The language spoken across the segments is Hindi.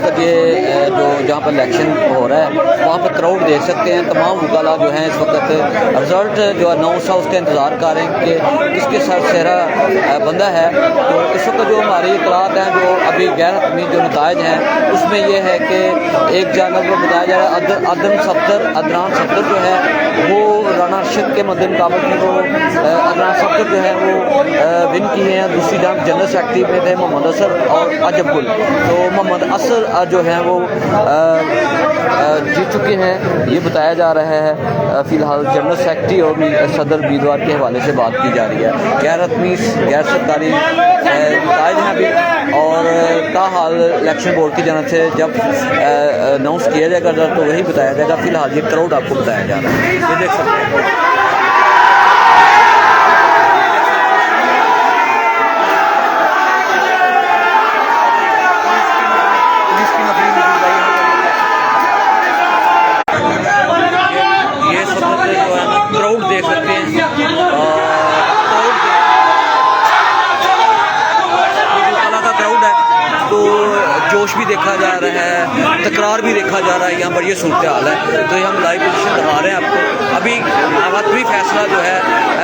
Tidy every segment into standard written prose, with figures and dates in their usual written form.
वक्त ये जो जहाँ पर इलेक्शन हो रहा है वहाँ पर क्राउड देख सकते हैं। तमाम वकला जो हैं इस वक्त रिज़ल्ट जो अनाउंस है उसका इंतज़ार कर रहे हैं कि किसके साथ सेहरा बंदा है। तो इस वक्त जो हमारी इतलात हैं जो अभी गैर हतमी जो नताइज हैं उसमें यह है कि एक जानब बताया जा रहा है अदनान सफ्दर जो है वो राना अरशद के मद्देनकाबल में वो अदनान सफ्दर जो है वो विन किए हैं। दूसरी जानब जनरल सेक्रेटरी में थे मोहम्मद असर और अजब गुल। तो मोहम्मद असर जो हैं वो जीत चुके हैं ये बताया जा रहा है। फ़िलहाल जनरल सेक्रेटरी और सदर उम्मीदवार के हवाले से बात की जा रही है। गैर हतमी गैर सरकारी नताइज हैं अभी और ताहाल इलेक्शन बोर्ड की जानब से जब अनाउंस किया जाएगा तो वही बताया जाएगा। फ़िलहाल ये क्राउड आपको बताया जा रहा है, ये देख सकते हैं। क्राउड देख सकते हैं का क्राउड है तो जोश भी देखा जा रहा है, तकरार भी देखा जा रहा है। यहाँ पर ये सूरत हाल है तो ये हम लाइव पोजीशन दिखा रहे हैं आपको। अभी आखिरी फैसला जो है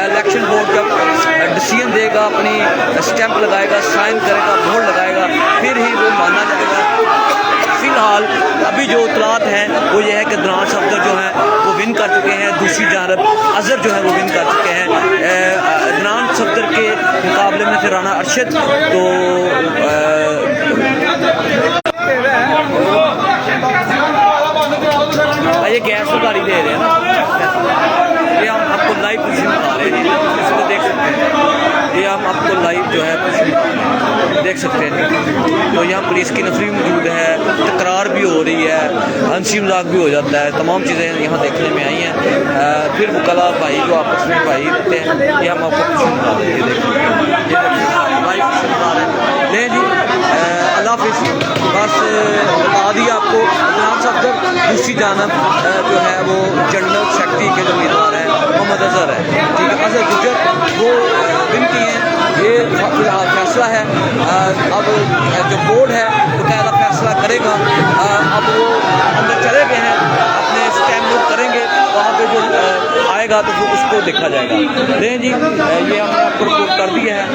इलेक्शन बोर्ड जब डिसीजन देगा, अपनी स्टैंप लगाएगा, साइन करेगा, मोहर लगाएगा, फिर ही वो माना जाएगा। फ़िलहाल अभी जो इतलात हैं वो ये है कि अदनान सफ्दर जो हैं वो विन कर चुके हैं। दूसरी जानब अजहर जो है वो विन कर चुके हैं। अदनान सफ्दर के मुकाबले में थे राना अरशद। तो ये गैस को गाड़ी दे रहे हैं ना, ये हम आपको लाइव पोजीशन बता रहे हैं, इसको देख सकते हैं। ये हम आपको लाइव जो है पोजीशन देख सकते हैं। तो यहाँ पुलिस की नफरी मौजूद है, तकरार भी हो रही है, हंसी मजाक भी हो जाता है, तमाम चीज़ें यहाँ देखने में आई हैं। फिर वकला भाई जो आपस में भाई रहते हैं ये हम आपको पोजीशन बता रहे हैं। ये देखिए लाइव पोजीशन बता रहे हैं। नहीं जी अल्लाह हाफिज़, बस बता दिया आपको। अदनान सफ्दर दूसरी जानब जो है वो जनरल सेक्रेटरी के जो उम्मीदवार हैं मोहम्मद अजहर है, ठीक है, अजहर गुजर वो विन किए हैं। ये फिलहाल फैसला है। अब जो बोर्ड है वो कायदा फैसला करेगा। अब वो अंदर चले गए हैं, अपने स्टैम्प बुक करेंगे, वहाँ पे जो आएगा तो फिर उसको देखा जाएगा। नहीं जी ये हमने आपको रिपोर्ट कर दिया है,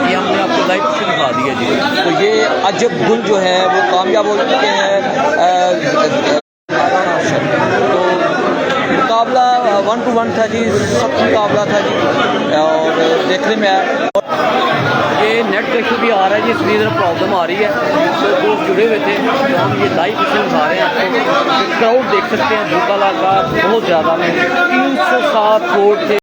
ये हमने आपको लाइव से दिखा दिया जी। तो ये अजब गुल जो है वो कामयाब हो चुके हैं। तो मुकाबला 1 to 1 था जी, सख्त मुकाबला था जी और देखने में आया। ये नेट का इशू भी आ रहा है जी, इसलिए ज़रा प्रॉब्लम आ रही है। तो दोस्त जुड़े हुए थे तो हम ये लाइव इशू दिखा रहे हैं आपको। क्राउड देख सकते हैं, भूखा का बहुत ज़्यादा में 307 वोट थे।